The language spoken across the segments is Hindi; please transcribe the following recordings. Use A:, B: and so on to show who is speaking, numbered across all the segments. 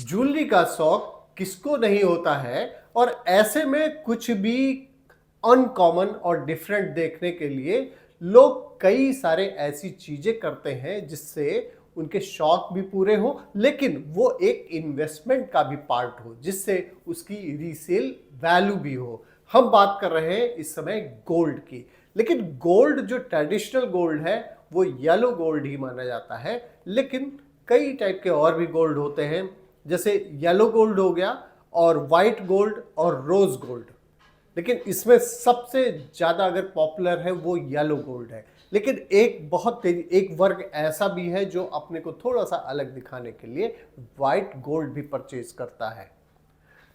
A: ज्वेलरी का शौक किसको नहीं होता है। और ऐसे में कुछ भी अनकॉमन और डिफरेंट देखने के लिए लोग कई सारे ऐसी चीजें करते हैं जिससे उनके शौक भी पूरे हो, लेकिन वो एक इन्वेस्टमेंट का भी पार्ट हो जिससे उसकी रीसेल वैल्यू भी हो। हम बात कर रहे हैं इस समय गोल्ड की, लेकिन गोल्ड जो ट्रेडिशनल गोल्ड है वो येलो गोल्ड ही माना जाता है। लेकिन कई टाइप के और भी गोल्ड होते हैं, जैसे येलो गोल्ड हो गया और वाइट गोल्ड और रोज गोल्ड। लेकिन इसमें सबसे ज्यादा अगर पॉपुलर है वो येलो गोल्ड है। लेकिन एक वर्ग ऐसा भी है जो अपने को थोड़ा सा अलग दिखाने के लिए वाइट गोल्ड भी परचेज करता है।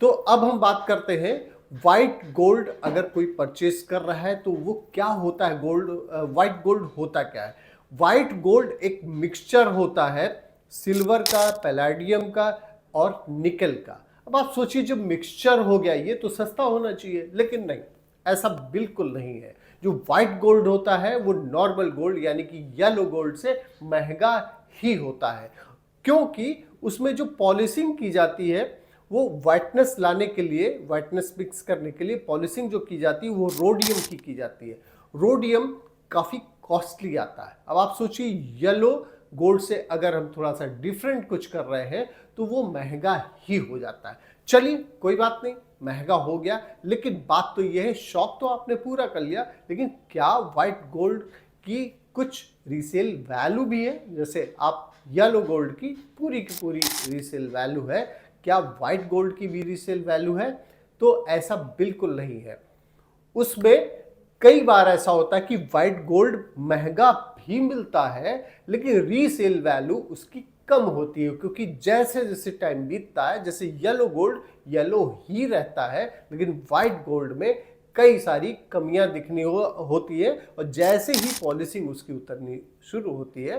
A: तो अब हम बात करते हैं व्हाइट गोल्ड अगर कोई परचेस कर रहा है तो वो क्या होता है। व्हाइट गोल्ड होता क्या है। व्हाइट गोल्ड एक मिक्सचर होता है सिल्वर का, पैलेडियम का और निकल का। अब आप सोचिए जब मिक्सचर हो गया ये तो सस्ता होना चाहिए, लेकिन नहीं, ऐसा बिल्कुल नहीं है। जो व्हाइट गोल्ड होता है वो नॉर्मल गोल्ड यानी कि येलो गोल्ड से महंगा ही होता है, क्योंकि उसमें जो पॉलिशिंग की जाती है वो व्हाइटनेस लाने के लिए, व्हाइटनेस मिक्स करने के लिए पॉलिशिंग जो की जाती है वो रोडियम की जाती है। रोडियम काफ़ी कॉस्टली आता है। अब आप सोचिए येलो गोल्ड से अगर हम थोड़ा सा डिफरेंट कुछ कर रहे हैं तो वो महंगा ही हो जाता है। चलिए कोई बात नहीं, महंगा हो गया, लेकिन बात तो ये है शौक तो आपने पूरा कर लिया, लेकिन क्या व्हाइट गोल्ड की कुछ रीसेल वैल्यू भी है। जैसे आप येलो गोल्ड की पूरी रीसेल वैल्यू है, क्या व्हाइट गोल्ड की भी रीसेल वैल्यू है? तो ऐसा बिल्कुल नहीं है। उसमें कई बार ऐसा होता है कि व्हाइट गोल्ड महंगा भी मिलता है लेकिन रीसेल वैल्यू उसकी कम होती है, क्योंकि जैसे जैसे टाइम बीतता है, जैसे येलो गोल्ड येलो ही रहता है, लेकिन व्हाइट गोल्ड में कई सारी कमियां दिखनी होती है और जैसे ही पॉलिशिंग उसकी उतरनी शुरू होती है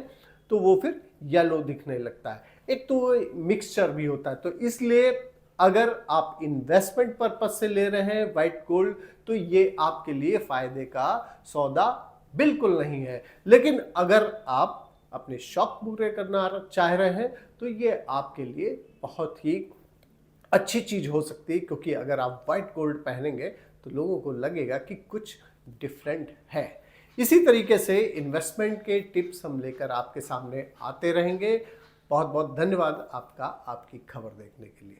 A: तो वो फिर येलो दिखने लगता है। एक तो मिक्सचर भी होता है। तो इसलिए अगर आप इन्वेस्टमेंट पर्पज से ले रहे हैं व्हाइट गोल्ड तो ये आपके लिए फायदे का सौदा बिल्कुल नहीं है। लेकिन अगर आप अपने शौक पूरे करना चाह रहे हैं तो ये आपके लिए बहुत ही अच्छी चीज हो सकती है, क्योंकि अगर आप व्हाइट गोल्ड पहनेंगे तो लोगों को लगेगा कि कुछ डिफरेंट है। इसी तरीके से इन्वेस्टमेंट के टिप्स हम लेकर आपके सामने आते रहेंगे। बहुत बहुत धन्यवाद आपका आपकी खबर देखने के लिए।